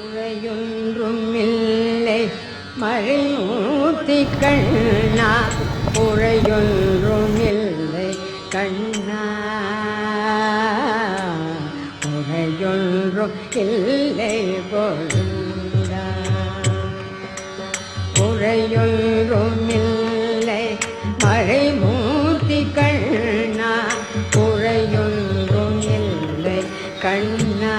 உரையொன்றும் இல்லை மறைமூர்த்தி கண்ணா, உரையொன்றும் இல்லை கண்ணா, உரையொன்றும் இல்லை பொருந்தா, உரையொன்றும் இல்லை மறைமூர்த்தி கண்ணா, உரையொன்றும் இல்லை கண்ணா,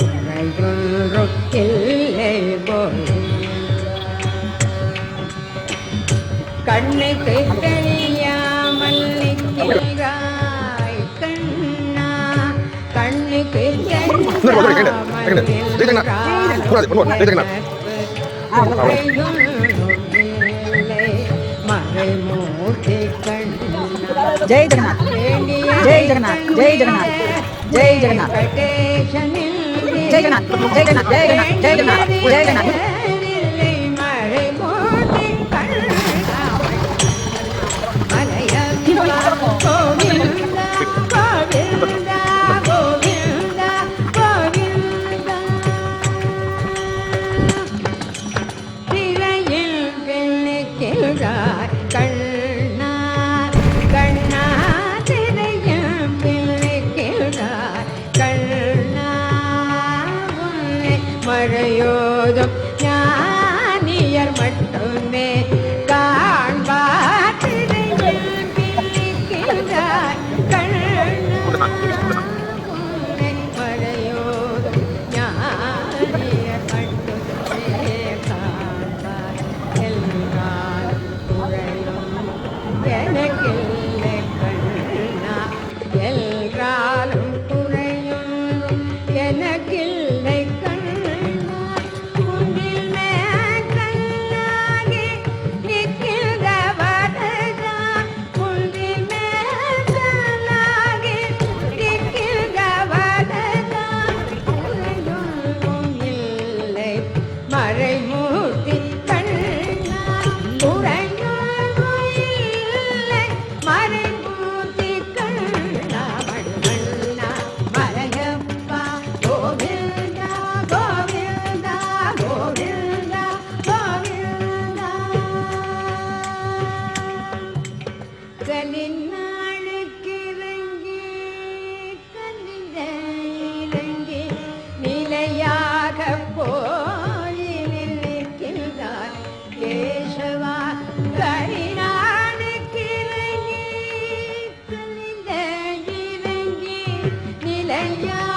உரையொன்றும் இல்லை பொருந்தா. கண்ணுக்கு தெரியாமல் நிற்கிறாய் கண்ணா, கண்ணுக்கு தெரியாமல் மறைமூர்த்தி கண்ணா. ஜெய் ஜெகநாத், ஜெய் ஜெகநாத், ஜெய் ஜெகநாத், ஜெய் ஜெகநாத், ஜெய் ஜெகநாத், ஜெய் ஜெகநாத், ஜெய் ஜெகநாத், ஜெய் ஜெகநாத், ஜெய் ஜெகநாத். கண்ணா கண்ணா திரையும் பிள்ளைக்கிறார் கண்ணா, உன்னை மறையோதும் ஞானியர் மட்டுமே காண்பார். திரையும் பிள்ளைக்கிறார் கண்ணா, உன்னை மறையோதும் ஞானியர் மட்டுமே காண்பார். எல்லாரும் எனக்கில்லை கண்ணா, எல்லாரும் குறையும் எனக்கில்லை கண்ணா, உன்னில் மேற்கண்ணாகி நிற்கின்றவர்தான், உன்னில் மேற்கண்ணாகி நிற்கின்றவர்தான், குறையொன்றும் இல்லை மறைமூர்த்தி கண்ணா, குறையொன்றும் இல்லை மறைமூர்த்தி கண்ணா, மணிவண்ணா மலையப்பா கோவிந்தா கோவிந்தா கோவிந்தா கோவிந்தா. கலிநாளுக்கு இறங்கி கலிந்த இறங்கி நிலையாக போய் நிற்கின்றார் கேசவா. கலிநாளுக்கு இறங்கி கலிந்த இறங்கி நிலையாக